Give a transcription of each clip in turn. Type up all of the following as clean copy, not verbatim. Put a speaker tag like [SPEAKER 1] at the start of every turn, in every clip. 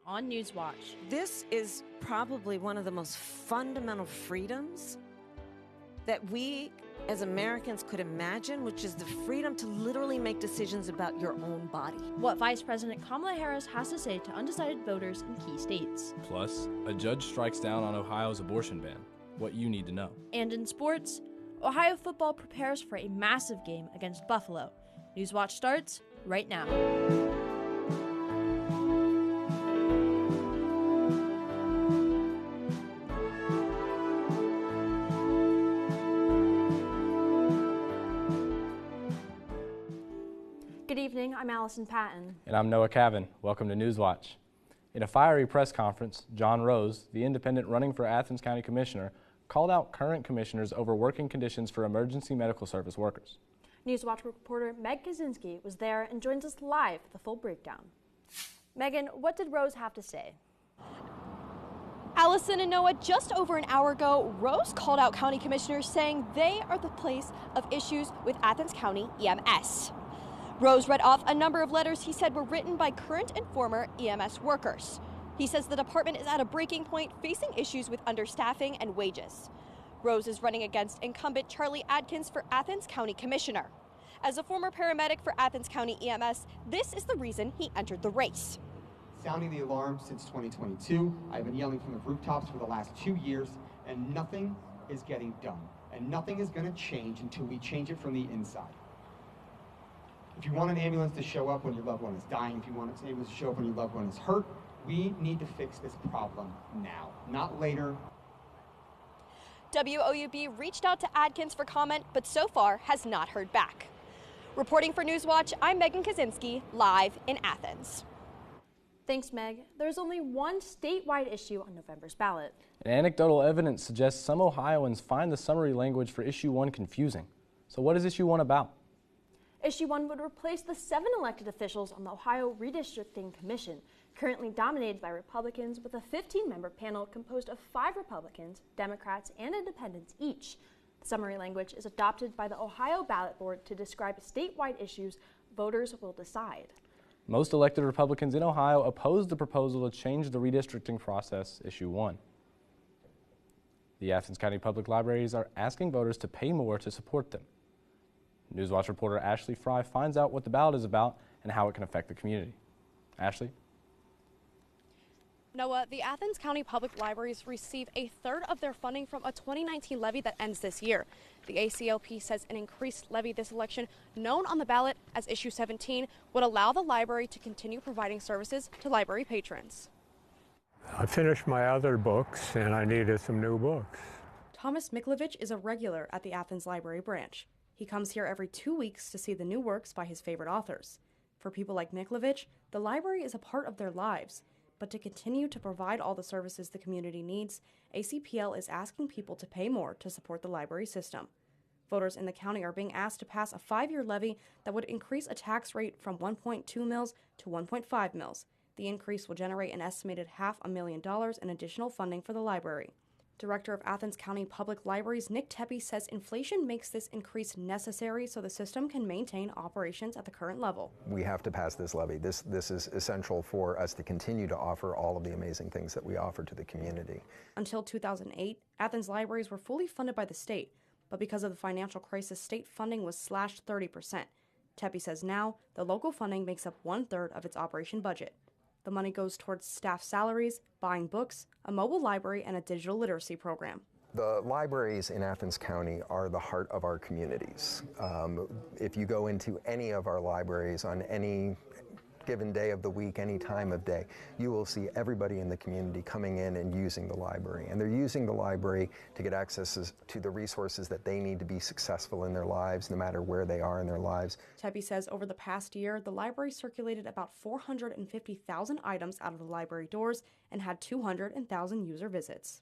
[SPEAKER 1] on Newswatch.
[SPEAKER 2] This is probably one of the most fundamental freedoms that we as Americans could imagine, which is the freedom to literally make decisions about your own body.
[SPEAKER 1] What Vice President Kamala Harris has to say to undecided voters in key states.
[SPEAKER 3] Plus, a judge strikes down on Ohio's abortion ban. What you need to know.
[SPEAKER 1] And in sports, Ohio football prepares for a massive game against Buffalo. Newswatch starts right now. Good evening, I'm Allison Patton.
[SPEAKER 3] And I'm Noah Cavan. Welcome to Newswatch. In a fiery press conference, John Rose, the independent running for Athens County Commissioner, called out current commissioners over working conditions for emergency medical service workers.
[SPEAKER 1] Newswatch reporter Meg Kaczynski was there and joins us live with the full breakdown. Megan, what did Rose have to say?
[SPEAKER 4] Allison and Noah, just over an hour ago, Rose called out county commissioners saying they are the place of issues with Athens County EMS. Rose read off a number of letters he said were written by current and former EMS workers. He says the department is at a breaking point, facing issues with understaffing and wages. Rose is running against incumbent Charlie Adkins for Athens County Commissioner. As a former paramedic for Athens County EMS, this is the reason he entered the race.
[SPEAKER 5] Sounding the alarm since 2022. I've been yelling from the rooftops for the last 2 years, and nothing is getting done. And nothing is going to change until we change it from the inside. If you want an ambulance to show up when your loved one is dying, if you want an ambulance to show up when your loved one is hurt, we need to fix this problem now, not later.
[SPEAKER 4] WOUB reached out to Adkins for comment, but so far has not heard back. Reporting for Newswatch, I'm Megan Kaczynski, live in Athens.
[SPEAKER 1] Thanks, Meg. There's only one statewide issue on November's ballot.
[SPEAKER 3] And anecdotal evidence suggests some Ohioans find the summary language for Issue 1 confusing. So what is Issue 1 about?
[SPEAKER 1] Issue 1 would replace the 7 elected officials on the Ohio Redistricting Commission, currently dominated by Republicans, with a 15-member panel composed of 5 Republicans, Democrats, and Independents each. The summary language is adopted by the Ohio Ballot Board to describe statewide issues voters will decide.
[SPEAKER 3] Most elected Republicans in Ohio opposed the proposal to change the redistricting process, Issue 1. The Athens County Public Libraries are asking voters to pay more to support them. Newswatch reporter Ashley Fry finds out what the ballot is about and how it can affect the community. Ashley?
[SPEAKER 4] Noah, the Athens County Public Libraries receive a third of their funding from a 2019 levy that ends this year. The ACLP says an increased levy this election, known on the ballot as Issue 17, would allow the library to continue providing services to library patrons.
[SPEAKER 6] I finished my other books and I needed some new books.
[SPEAKER 7] Thomas Miklovich is a regular at the Athens Library branch. He comes here every 2 weeks to see the new works by his favorite authors. For people like Miklovich, the library is a part of their lives. But to continue to provide all the services the community needs, ACPL is asking people to pay more to support the library system. Voters in the county are being asked to pass a 5-year levy that would increase a tax rate from 1.2 mils to 1.5 mils. The increase will generate an estimated $500,000 in additional funding for the library. Director of Athens County Public Libraries Nick Tepe says inflation makes this increase necessary so the system can maintain operations at the current level.
[SPEAKER 8] We have to pass this levy. This is essential for us to continue to offer all of the amazing things that we offer to the community.
[SPEAKER 7] Until 2008, Athens libraries were fully funded by the state, but because of the financial crisis, state funding was slashed 30%. Tepe says now the local funding makes up 1/3 of its operation budget. The money goes towards staff salaries, buying books, a mobile library, and a digital literacy program.
[SPEAKER 8] The libraries in Athens County are the heart of our communities. If you go into any of our libraries on any given day of the week, any time of day, you will see everybody in the community coming in and using the library. And they're using the library to get access to the resources that they need to be successful in their lives, no matter where they are in their lives.
[SPEAKER 7] Tepe says over the past year, the library circulated about 450,000 items out of the library doors and had 200,000 user visits.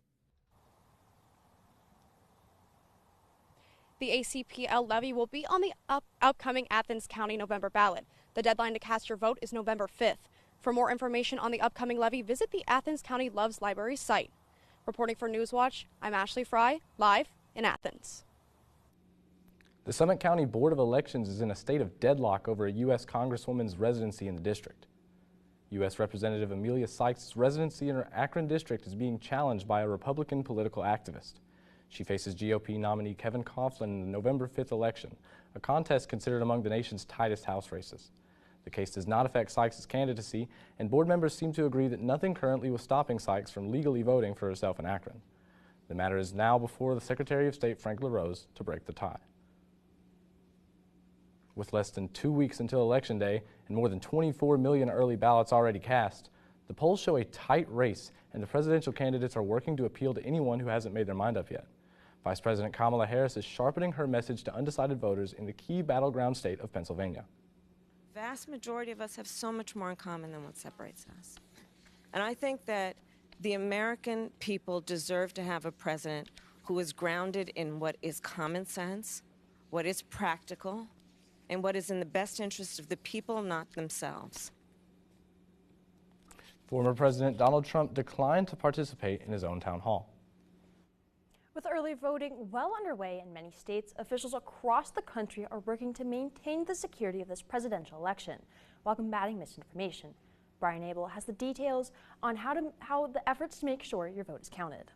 [SPEAKER 4] The ACPL levy will be on the upcoming Athens County November ballot. The deadline to cast your vote is November 5th. For more information on the upcoming levy, visit the Athens County Loves Library site. Reporting for Newswatch, I'm Ashley Fry, live in Athens.
[SPEAKER 3] The Summit County Board of Elections is in a state of deadlock over a U.S. Congresswoman's residency in the district. U.S. Representative Amelia Sykes' residency in her Akron district is being challenged by a Republican political activist. She faces GOP nominee Kevin Coughlin in the November 5th election, a contest considered among the nation's tightest House races. The case does not affect Sykes' candidacy, and board members seem to agree that nothing currently was stopping Sykes from legally voting for herself in Akron. The matter is now before the Secretary of State, Frank LaRose, to break the tie. With less than 2 weeks until Election Day and more than 24 million early ballots already cast, the polls show a tight race, and the presidential candidates are working to appeal to anyone who hasn't made their mind up yet. Vice President Kamala Harris is sharpening her message to undecided voters in the key battleground state of Pennsylvania.
[SPEAKER 2] The vast majority of us have so much more in common than what separates us. And I think that the American people deserve to have a president who is grounded in what is common sense, what is practical, and what is in the best interest of the people, not themselves.
[SPEAKER 3] Former President Donald Trump declined to participate in his own town hall.
[SPEAKER 1] With early voting well underway in many states, officials across the country are working to maintain the security of this presidential election while combating misinformation. Brian Abel has the details on how the efforts to make sure your vote is counted.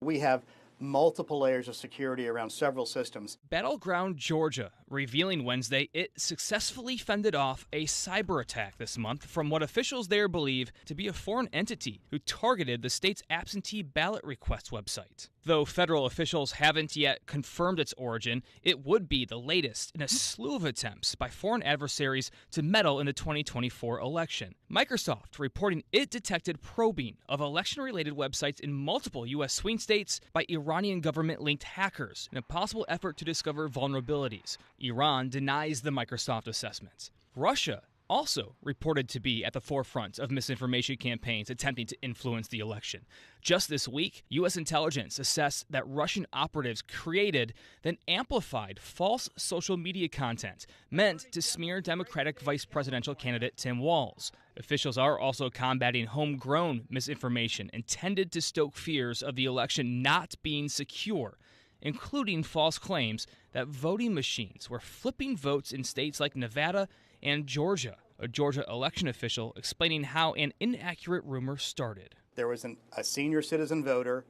[SPEAKER 9] We have multiple layers of security around several systems.
[SPEAKER 10] Battleground Georgia, revealing Wednesday it successfully fended off a cyber attack this month from what officials there believe to be a foreign entity who targeted the state's absentee ballot request website. Though federal officials haven't yet confirmed its origin, it would be the latest in a slew of attempts by foreign adversaries to meddle in the 2024 election. Microsoft reporting it detected probing of election-related websites in multiple U.S. swing states by Iranian government-linked hackers in a possible effort to discover vulnerabilities. Iran denies the Microsoft assessment. Russia also reported to be at the forefront of misinformation campaigns attempting to influence the election. Just this week, U.S. intelligence assessed that Russian operatives created, then amplified false social media content meant to smear Democratic vice presidential candidate Tim Walz. Officials are also combating homegrown misinformation intended to stoke fears of the election not being secure, including false claims that voting machines were flipping votes in states like Nevada and Georgia. A Georgia election official explaining how an inaccurate rumor started.
[SPEAKER 9] There was a senior citizen voter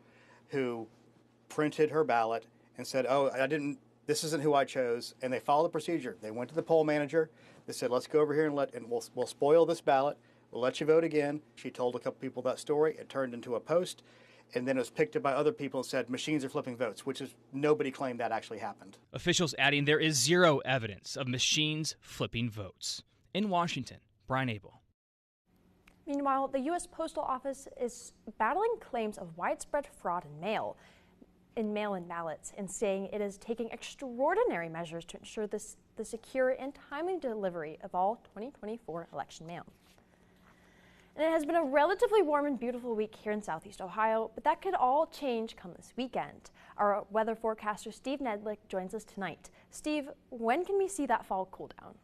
[SPEAKER 9] who printed her ballot and said, this isn't who I chose. And they followed the procedure. They went to the poll manager. They said, let's go over here and we'll spoil this ballot. We'll let you vote again. She told a couple people that story. It turned into a post. And then it was picked up by other people and said machines are flipping votes, which is nobody claimed that actually happened.
[SPEAKER 10] Officials adding there is zero evidence of machines flipping votes. In Washington, Brian Abel.
[SPEAKER 1] Meanwhile, the U.S. Postal Office is battling claims of widespread fraud in mail-in ballots and saying it is taking extraordinary measures to ensure the secure and timely delivery of all 2024 election mail. And it has been a relatively warm and beautiful week here in Southeast Ohio, but that could all change come this weekend. Our weather forecaster Steve Nedlick joins us tonight. Steve, when can we see that fall cool down?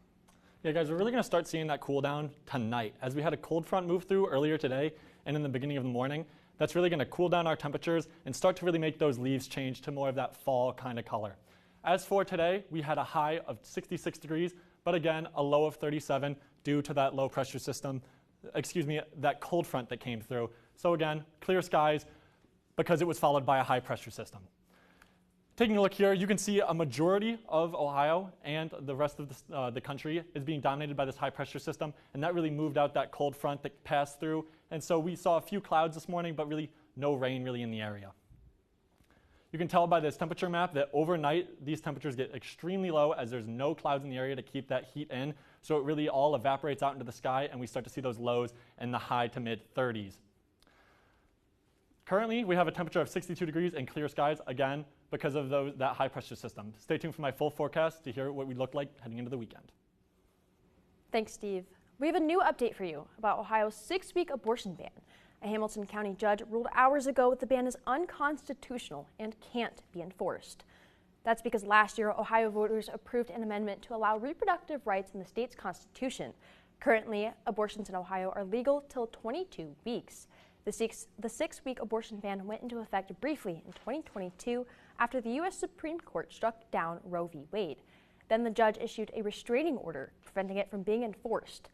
[SPEAKER 11] Yeah, guys, we're really going to start seeing that cool down tonight as we had a cold front move through earlier today and in the beginning of the morning. That's really going to cool down our temperatures and start to really make those leaves change to more of that fall kind of color. As for today, we had a high of 66 degrees, but again, a low of 37 due to that low pressure system. That cold front that came through. So again, clear skies because it was followed by a high pressure system. Taking a look here, you can see a majority of Ohio and the rest of the country is being dominated by this high pressure system, and that really moved out that cold front that passed through. And so we saw a few clouds this morning, but really no rain really in the area. You can tell by this temperature map that overnight these temperatures get extremely low as there's no clouds in the area to keep that heat in. So it really all evaporates out into the sky and we start to see those lows in the high to mid 30s. Currently, we have a temperature of 62 degrees and clear skies, again, because of that high pressure system. Stay tuned for my full forecast to hear what we look like heading into the weekend.
[SPEAKER 1] Thanks, Steve. We have a new update for you about Ohio's 6-week abortion ban. A Hamilton County judge ruled hours ago that the ban is unconstitutional and can't be enforced. That's because last year, Ohio voters approved an amendment to allow reproductive rights in the state's constitution. Currently, abortions in Ohio are legal till 22 weeks. The 6-week abortion ban went into effect briefly in 2022 after the U.S. Supreme Court struck down Roe v. Wade. Then the judge issued a restraining order, preventing it from being enforced.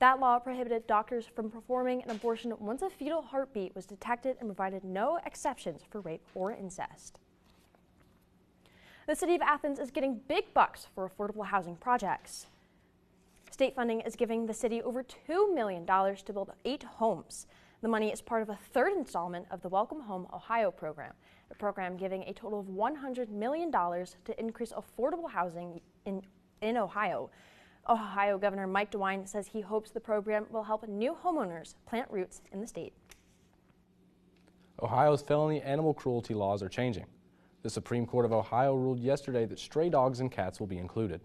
[SPEAKER 1] That law prohibited doctors from performing an abortion once a fetal heartbeat was detected and provided no exceptions for rape or incest. The City of Athens is getting big bucks for affordable housing projects. State funding is giving the city over $2 million to build 8 homes. The money is part of a third installment of the Welcome Home Ohio program, a program giving a total of $100 million to increase affordable housing in Ohio. Ohio Governor Mike DeWine says he hopes the program will help new homeowners plant roots in the state.
[SPEAKER 3] Ohio's felony animal cruelty laws are changing. The Supreme Court of Ohio ruled yesterday that stray dogs and cats will be included.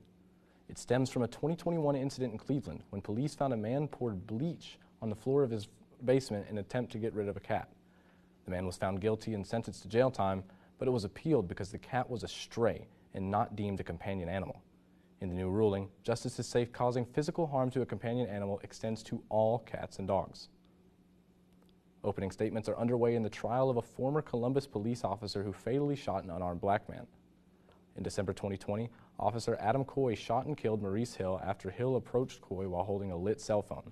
[SPEAKER 3] It stems from a 2021 incident in Cleveland when police found a man poured bleach on the floor of his basement in an attempt to get rid of a cat. The man was found guilty and sentenced to jail time, but it was appealed because the cat was a stray and not deemed a companion animal. In the new ruling, justice is safe causing physical harm to a companion animal extends to all cats and dogs. Opening statements are underway in the trial of a former Columbus police officer who fatally shot an unarmed black man. In December 2020, Officer Adam Coy shot and killed Maurice Hill after Hill approached Coy while holding a lit cell phone.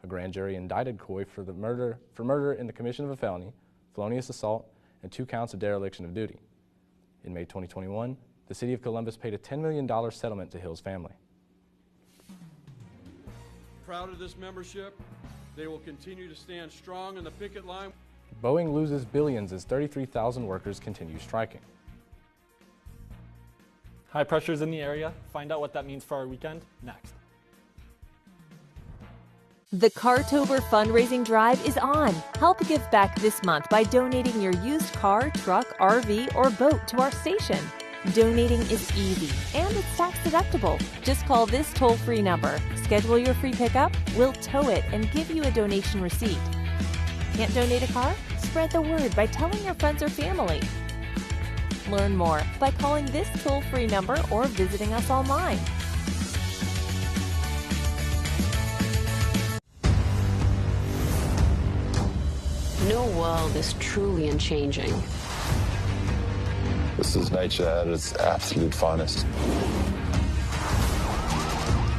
[SPEAKER 3] A grand jury indicted Coy for murder in the commission of a felony, felonious assault, and 2 counts of dereliction of duty. In May 2021, the City of Columbus paid a $10 million settlement to Hill's family.
[SPEAKER 12] Proud of this membership. They will continue to stand strong in the picket line.
[SPEAKER 3] Boeing loses billions as 33,000 workers continue striking.
[SPEAKER 11] High pressures in the area. Find out what that means for our weekend next.
[SPEAKER 13] The Cartober fundraising drive is on. Help give back this month by donating your used car, truck, RV, or boat to our station. Donating is easy and it's tax deductible. Just call this toll-free number. Schedule your free pickup, we'll tow it and give you a donation receipt. Can't donate a car? Spread the word by telling your friends or family. Learn more by calling this toll-free number or visiting us online.
[SPEAKER 14] No world is truly unchanging.
[SPEAKER 15] This is nature at its absolute finest.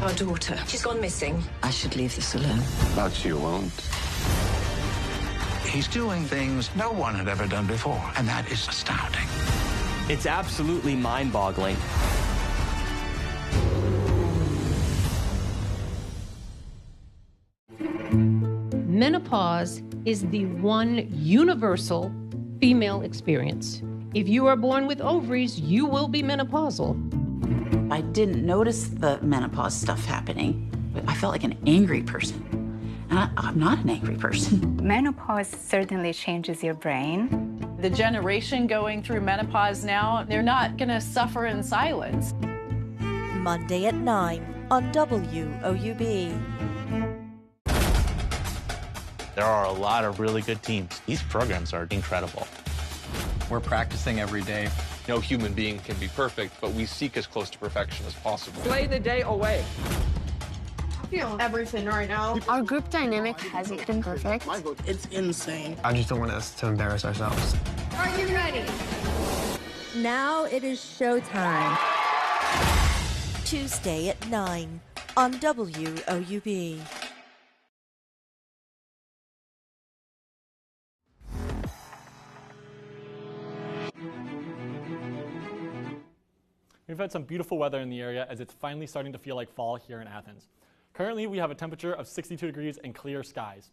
[SPEAKER 16] Our daughter, she's gone missing. I should leave this alone.
[SPEAKER 15] But you won't.
[SPEAKER 17] He's doing things no one had ever done before, and that is astounding.
[SPEAKER 18] It's absolutely mind-boggling.
[SPEAKER 19] Menopause is the one universal female experience. If you are born with ovaries, you will be menopausal.
[SPEAKER 20] I didn't notice the menopause stuff happening, but I felt like an angry person. And I'm not an angry person.
[SPEAKER 21] Menopause certainly changes your brain.
[SPEAKER 22] The generation going through menopause now, they're not going to suffer in silence.
[SPEAKER 23] Monday at 9 on WOUB.
[SPEAKER 24] There are a lot of really good teams. These programs are incredible.
[SPEAKER 25] We're practicing every day.
[SPEAKER 26] No human being can be perfect, but we seek as close to perfection as possible.
[SPEAKER 27] Play the day away.
[SPEAKER 28] I feel everything right now.
[SPEAKER 29] Our group dynamic hasn't been perfect.
[SPEAKER 28] It's insane.
[SPEAKER 25] I just don't want us to embarrass ourselves.
[SPEAKER 29] Are you ready?
[SPEAKER 23] Now it is showtime. Tuesday at 9 on WOUB.
[SPEAKER 11] We've had some beautiful weather in the area as it's finally starting to feel like fall here in Athens. Currently, we have a temperature of 62 degrees and clear skies.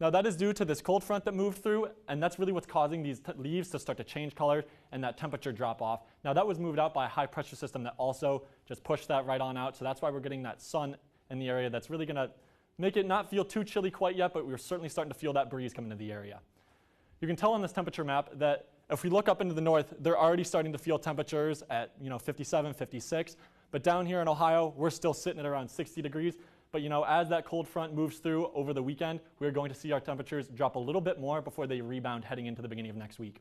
[SPEAKER 11] Now that is due to this cold front that moved through, and that's really what's causing these leaves to start to change color and that temperature drop off. Now that was moved out by a high pressure system that also just pushed that right on out, so that's why we're getting that sun in the area that's really gonna make it not feel too chilly quite yet, but we're certainly starting to feel that breeze coming into the area. You can tell on this temperature map that if we look up into the north, they're already starting to feel temperatures at 57, 56. But down here in Ohio, we're still sitting at around 60 degrees. But as that cold front moves through over the weekend, we're going to see our temperatures drop a little bit more before they rebound heading into the beginning of next week.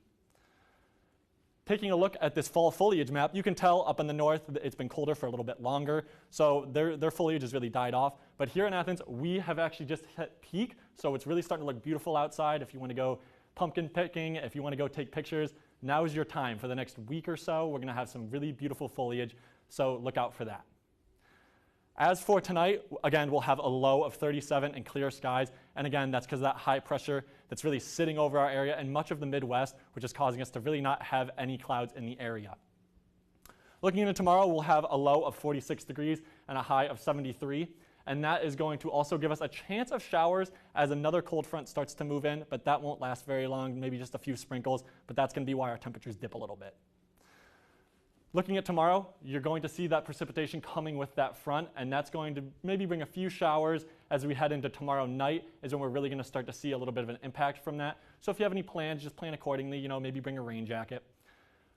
[SPEAKER 11] Taking a look at this fall foliage map, you can tell up in the north that it's been colder for a little bit longer. So their foliage has really died off. But here in Athens, we have actually just hit peak. So it's really starting to look beautiful outside. If you want to go pumpkin picking, if you want to go take pictures, now is your time. For the next week or so, we're going to have some really beautiful foliage, so look out for that. As for tonight, again, we'll have a low of 37 and clear skies. And again, that's because of that high pressure that's really sitting over our area and much of the Midwest, which is causing us to really not have any clouds in the area. Looking into tomorrow, we'll have a low of 46 degrees and a high of 73. And that is going to also give us a chance of showers as another cold front starts to move in, but that won't last very long, maybe just a few sprinkles, but that's going to be why our temperatures dip a little bit. Looking at tomorrow, you're going to see that precipitation coming with that front, and that's going to maybe bring a few showers as we head into tomorrow night is when we're really going to start to see a little bit of an impact from that. So if you have any plans, just plan accordingly, maybe bring a rain jacket.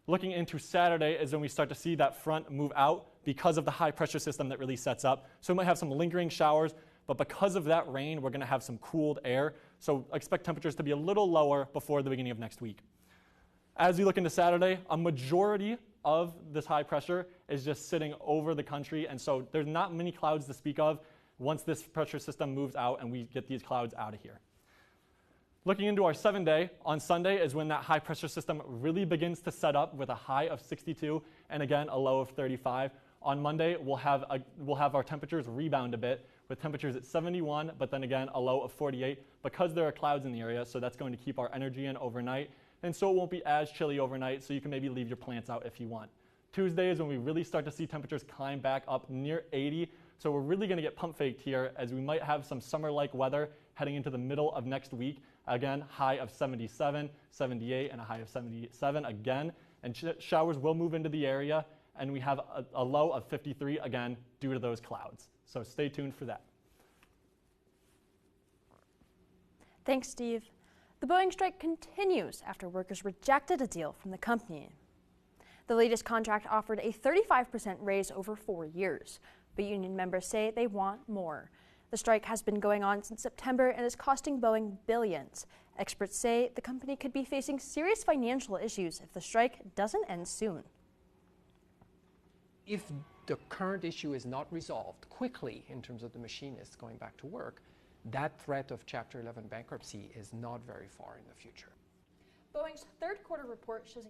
[SPEAKER 11] Looking into Saturday is when we start to see that front move out because of the high pressure system that really sets up. So we might have some lingering showers, but because of that rain, we're going to have some cooled air. So expect temperatures to be a little lower before the beginning of next week. As we look into Saturday, a majority of this high pressure is just sitting over the country, and so there's not many clouds to speak of once this pressure system moves out and we get these clouds out of here. Looking into our 7-day, on Sunday is when that high pressure system really begins to set up with a high of 62 and again a low of 35. On Monday, we'll have our temperatures rebound a bit with temperatures at 71, but then again a low of 48 because there are clouds in the area, so that's going to keep our energy in overnight. And so it won't be as chilly overnight, so you can maybe leave your plants out if you want. Tuesday is when we really start to see temperatures climb back up near 80, so we're really going to get pump faked here as we might have some summer-like weather heading into the middle of next week. Again, high of 77, 78, and a high of 77 again. And showers will move into the area, and we have a low of 53 again due to those clouds. So stay tuned for that.
[SPEAKER 1] Thanks, Steve. The Boeing strike continues after workers rejected a deal from the company. The latest contract offered a 35% raise over 4 years, but union members say they want more. The strike has been going on since September and is costing Boeing billions. Experts say the company could be facing serious financial issues if the strike doesn't end soon.
[SPEAKER 2] If the current issue is not resolved quickly in terms of the machinists going back to work, that threat of Chapter 11 bankruptcy is not very far in the future.
[SPEAKER 1] Boeing's third quarter report shows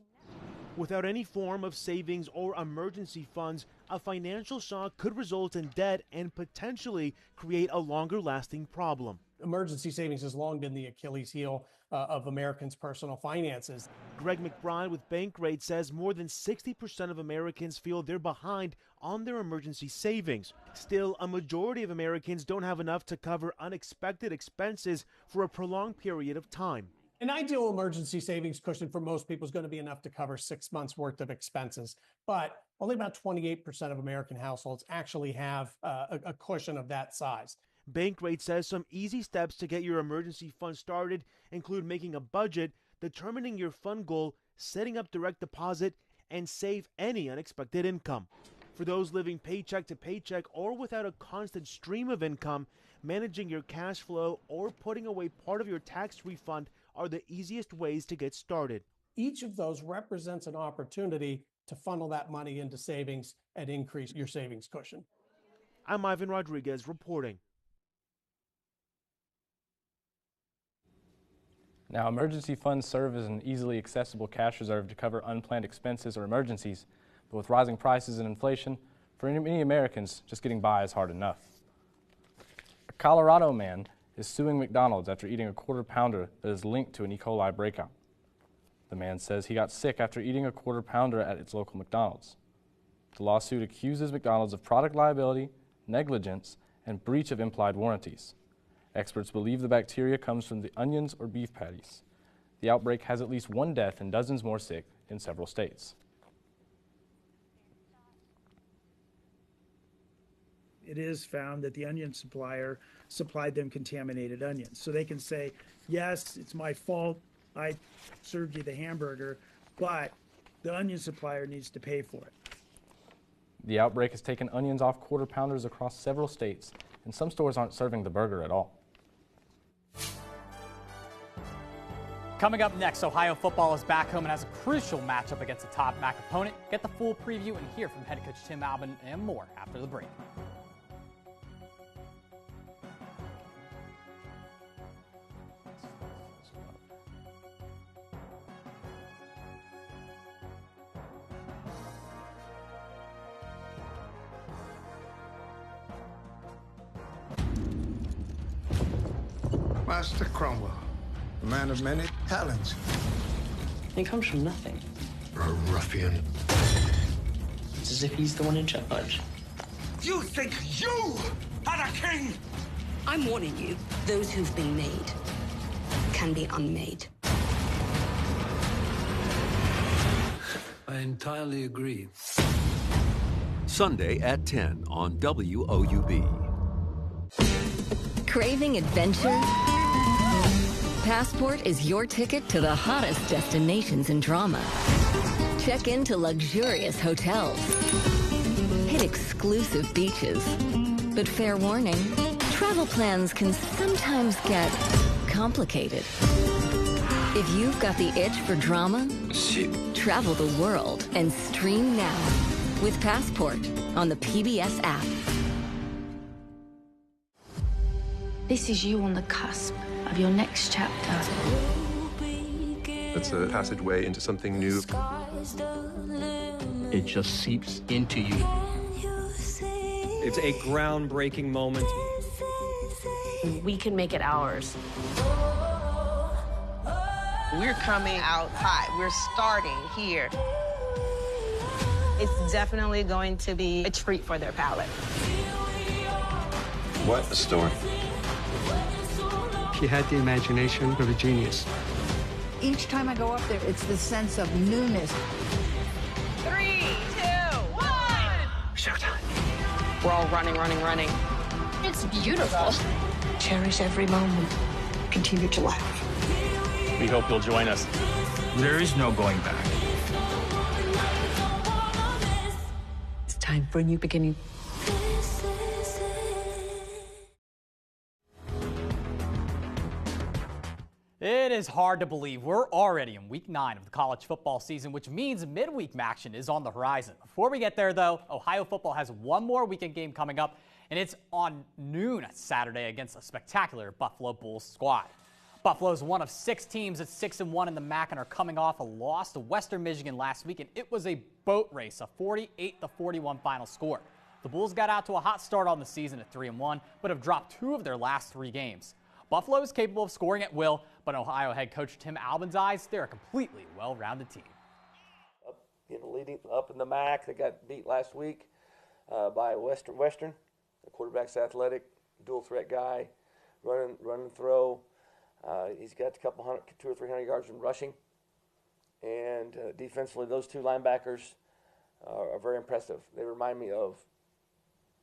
[SPEAKER 4] without any form of savings or emergency funds, a financial shock could result in debt and potentially create a longer-lasting problem.
[SPEAKER 5] Emergency savings has long been the Achilles heel of Americans' personal finances.
[SPEAKER 4] Greg McBride with Bankrate says more than 60% of Americans feel they're behind on their emergency savings. Still, a majority of Americans don't have enough to cover unexpected expenses for a prolonged period of time.
[SPEAKER 5] An ideal emergency savings cushion for most people is going to be enough to cover 6 months worth of expenses, but only about 28% of American households actually have a cushion of that size.
[SPEAKER 4] Bankrate says some easy steps to get your emergency fund started include making a budget, determining your fund goal, setting up direct deposit, and save any unexpected income. For those living paycheck to paycheck or without a constant stream of income, managing your cash flow or putting away part of your tax refund are the easiest ways to get started.
[SPEAKER 5] Each of those represents an opportunity to funnel that money into savings and increase your savings cushion.
[SPEAKER 4] I'm Ivan Rodriguez reporting.
[SPEAKER 3] Now, emergency funds serve as an easily accessible cash reserve to cover unplanned expenses or emergencies, but with rising prices and inflation, for many Americans, just getting by is hard enough. A Colorado man is suing McDonald's after eating a quarter pounder that is linked to an E. coli breakout. The man says he got sick after eating a quarter pounder at its local McDonald's. The lawsuit accuses McDonald's of product liability, negligence, and breach of implied warranties. Experts believe the bacteria comes from the onions or beef patties. The outbreak has at least one death and dozens more sick in several states.
[SPEAKER 6] It is found that the onion supplier supplied them contaminated onions. So they can say, yes, it's my fault, I served you the hamburger, but the onion supplier needs to pay for it.
[SPEAKER 3] The outbreak has taken onions off quarter pounders across several states, and some stores aren't serving the burger at all.
[SPEAKER 7] Coming up next, Ohio football is back home and has a crucial matchup against a top MAC opponent. Get the full preview and hear from head coach Tim Albin and more after the break.
[SPEAKER 17] Master Cromwell, a man of many talents.
[SPEAKER 8] He comes from nothing.
[SPEAKER 17] A ruffian.
[SPEAKER 8] It's as if he's the one in charge.
[SPEAKER 17] You think you are the king?
[SPEAKER 9] I'm warning you, those who've been made can be unmade.
[SPEAKER 10] I entirely agree.
[SPEAKER 12] Sunday at 10 on WOUB.
[SPEAKER 13] Craving adventure? Passport is your ticket to the hottest destinations in drama. Check into luxurious hotels. Hit exclusive beaches. But fair warning, travel plans can sometimes get complicated. If you've got the itch for drama, travel the world and stream now with Passport on the PBS app.
[SPEAKER 21] This is you on the cusp of your next chapter.
[SPEAKER 14] It's a passageway into something new.
[SPEAKER 18] It just seeps into you.
[SPEAKER 15] It's a groundbreaking moment.
[SPEAKER 21] We can make it ours.
[SPEAKER 16] We're coming out hot. We're starting here. It's definitely going to be a treat for their palate.
[SPEAKER 14] What a story.
[SPEAKER 10] She had the imagination of a genius.
[SPEAKER 27] Each time I go up there, it's the sense of newness.
[SPEAKER 16] 3, 2, 1.
[SPEAKER 14] Showtime.
[SPEAKER 16] We're all running.
[SPEAKER 21] It's beautiful.
[SPEAKER 9] Cherish every moment. Continue to laugh.
[SPEAKER 24] We hope you'll join us.
[SPEAKER 10] There is no going back.
[SPEAKER 9] It's time for a new beginning.
[SPEAKER 7] It is hard to believe we're already in week 9 of the college football season, which means midweek action is on the horizon. Before we get there, though, Ohio football has one more weekend game coming up, and it's on noon Saturday against a spectacular Buffalo Bulls squad. Buffalo is one of 6 teams at 6-1 in the MAC and are coming off a loss to Western Michigan last week, and it was a boat race, a 48-41 final score. The Bulls got out to a hot start on the season at 3-1, but have dropped 2 of their last 3 games. Buffalo is capable of scoring at will, but in Ohio head coach Tim Albin's eyes, they're a completely well-rounded team.
[SPEAKER 30] Leading up in the MAC, they got beat last week by Western. The quarterback's athletic, dual threat guy, run and throw. He's got a couple 200 or 300 yards in rushing, and defensively, those 2 linebackers are very impressive. They remind me of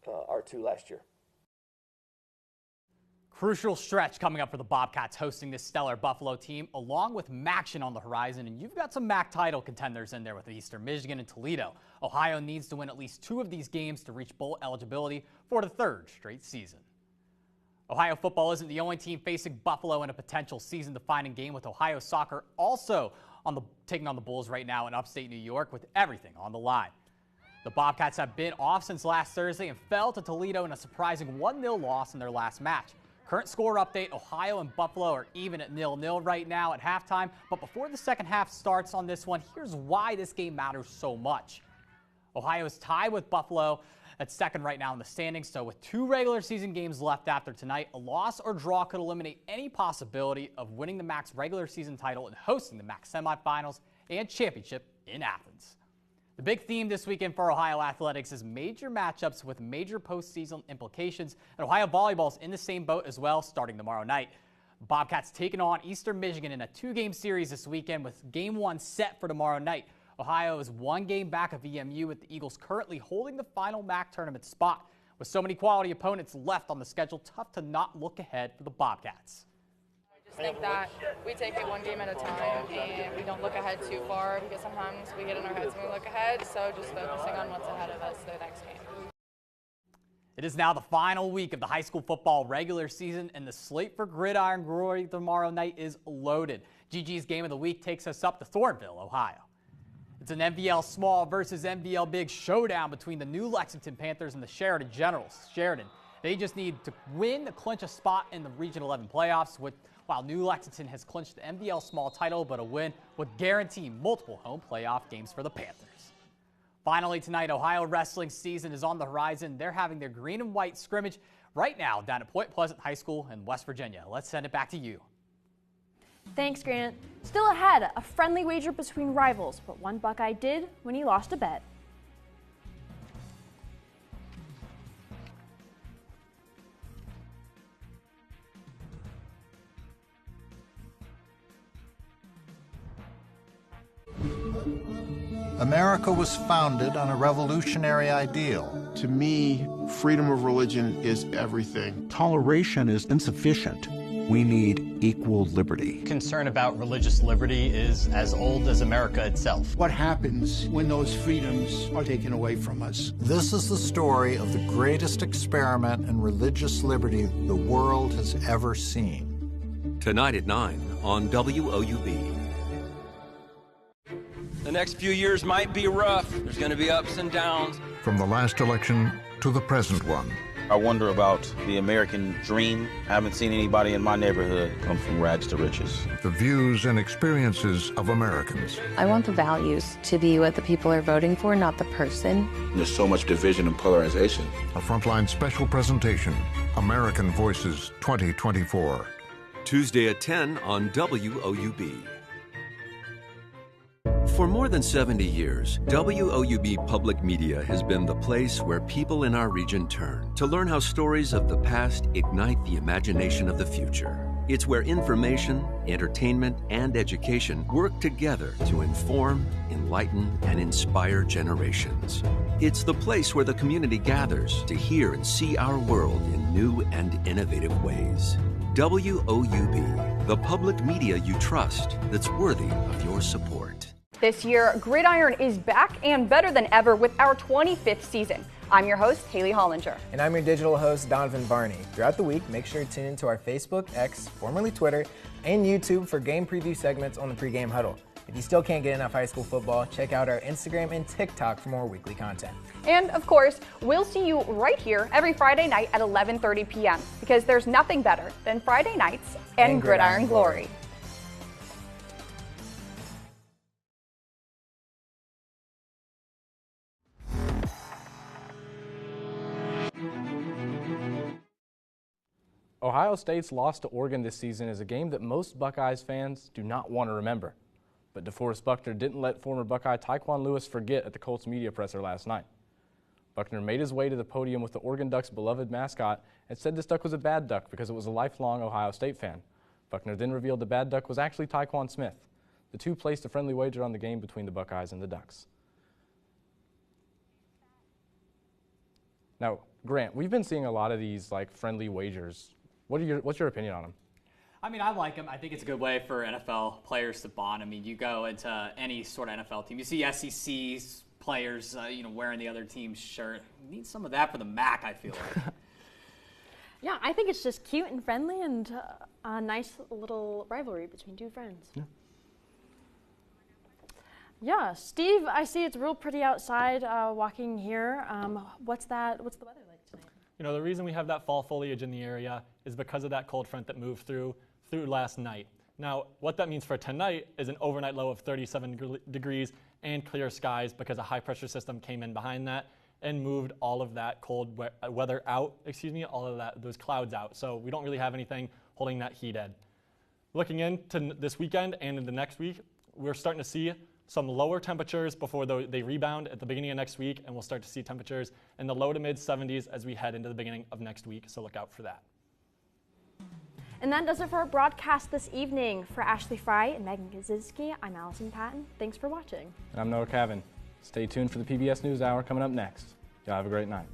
[SPEAKER 30] our 2 last year.
[SPEAKER 7] Crucial stretch coming up for the Bobcats hosting this stellar Buffalo team, along with MACtion on the horizon, and you've got some MAC title contenders in there with Eastern Michigan and Toledo. Ohio needs to win at least 2 of these games to reach bowl eligibility for the 3rd straight season. Ohio football isn't the only team facing Buffalo in a potential season-defining game, with Ohio soccer also taking on the Bulls right now in upstate New York with everything on the line. The Bobcats have been off since last Thursday and fell to Toledo in a surprising 1-0 loss in their last match. Current score update, Ohio and Buffalo are even at 0-0 right now at halftime. But before the second half starts on this one, here's why this game matters so much. Ohio is tied with Buffalo at second right now in the standings. So with 2 regular season games left after tonight, a loss or draw could eliminate any possibility of winning the MAC's regular season title and hosting the MAC semifinals and championship in Athens. The big theme this weekend for Ohio athletics is major matchups with major postseason implications, and Ohio volleyball is in the same boat as well, starting tomorrow night. Bobcats taking on Eastern Michigan in a 2-game series this weekend, with Game 1 set for tomorrow night. Ohio is 1 game back of EMU, with the Eagles currently holding the final MAC tournament spot. With so many quality opponents left on the schedule, tough to not look ahead for the Bobcats.
[SPEAKER 31] I think that we take it 1 game at a time and we don't look ahead too far, because sometimes we get in our heads when we look ahead, so just focusing on what's ahead of us the next game.
[SPEAKER 7] It is now the final week of the high school football regular season, and the slate for Gridiron Glory tomorrow night is loaded. GG's game of the week takes us up to Thornville, Ohio. It's an MVL small versus MVL big showdown between the New Lexington Panthers and the Sheridan Generals. Sheridan, they just need to win to clinch a spot in the Region 11 playoffs, while New Lexington has clinched the MVL small title, but a win would guarantee multiple home playoff games for the Panthers. Finally tonight, Ohio wrestling season is on the horizon. They're having their green and white scrimmage right now down at Point Pleasant High School in West Virginia. Let's send it back to you.
[SPEAKER 1] Thanks, Grant. Still ahead, a friendly wager between rivals, what one Buckeye did when he lost a bet.
[SPEAKER 2] America was founded on a revolutionary ideal.
[SPEAKER 11] To me, freedom of religion is everything.
[SPEAKER 19] Toleration is insufficient. We need equal liberty.
[SPEAKER 20] Concern about religious liberty is as old as America itself.
[SPEAKER 22] What happens when those freedoms are taken away from us?
[SPEAKER 2] This is the story of the greatest experiment in religious liberty the world has ever seen.
[SPEAKER 12] Tonight at 9 on WOUB.
[SPEAKER 23] The next few years might be rough. There's going to be ups and downs.
[SPEAKER 25] From the last election to the present one.
[SPEAKER 26] I wonder about the American dream. I haven't seen anybody in my neighborhood come from rags to riches.
[SPEAKER 25] The views and experiences of Americans.
[SPEAKER 28] I want the values to be what the people are voting for, not the person.
[SPEAKER 14] There's so much division and polarization.
[SPEAKER 25] A Frontline special presentation, American Voices 2024.
[SPEAKER 12] Tuesday at 10 on WOUB. For more than 70 years, WOUB Public Media has been the place where people in our region turn to learn how stories of the past ignite the imagination of the future. It's where information, entertainment, and education work together to inform, enlighten, and inspire generations. It's the place where the community gathers to hear and see our world in new and innovative ways. WOUB, the public media you trust that's worthy of your support.
[SPEAKER 29] This year, Gridiron is back and better than ever with our 25th season. I'm your host, Haley Hollinger.
[SPEAKER 32] And I'm your digital host, Donovan Varney. Throughout the week, make sure to tune into our Facebook, X, formerly Twitter, and YouTube for game preview segments on the pregame huddle. If you still can't get enough high school football, check out our Instagram and TikTok for more weekly content.
[SPEAKER 29] And of course, we'll see you right here every Friday night at 11:30 p.m. because there's nothing better than Friday nights and Gridiron Glory.
[SPEAKER 3] Ohio State's loss to Oregon this season is a game that most Buckeyes fans do not want to remember. But DeForest Buckner didn't let former Buckeye Tyquan Lewis forget at the Colts media presser last night. Buckner made his way to the podium with the Oregon Ducks' beloved mascot and said this duck was a bad duck because it was a lifelong Ohio State fan. Buckner then revealed the bad duck was actually Tyquan Smith. The two placed a friendly wager on the game between the Buckeyes and the Ducks. Now, Grant, we've been seeing a lot of these friendly wagers. What's your opinion on them?
[SPEAKER 7] I mean, I like them. I think it's a good way for NFL players to bond. I mean, you go into any sort of NFL team, you see SEC players, wearing the other team's shirt. You need some of that for the MAC, I feel like.
[SPEAKER 1] Yeah, I think it's just cute and friendly and a nice little rivalry between two friends.
[SPEAKER 3] Yeah.
[SPEAKER 1] Yeah, Steve, I see it's real pretty outside walking here. What's the weather like tonight?
[SPEAKER 33] The reason we have that fall foliage in the area is because of that cold front that moved through last night. Now, what that means for tonight is an overnight low of 37 degrees and clear skies because a high pressure system came in behind that and moved all of that cold weather out, all of those clouds out. So we don't really have anything holding that heat in. Looking into this weekend and into next week, we're starting to see some lower temperatures before they rebound at the beginning of next week, and we'll start to see temperatures in the low to mid 70s as we head into the beginning of next week, so look out for that.
[SPEAKER 1] And that does it for our broadcast this evening. For Ashley Fry and Megan Kaczynski, I'm Allison Patton. Thanks for watching.
[SPEAKER 3] And I'm Noah Cavan. Stay tuned for the PBS NewsHour coming up next. Y'all have a great night.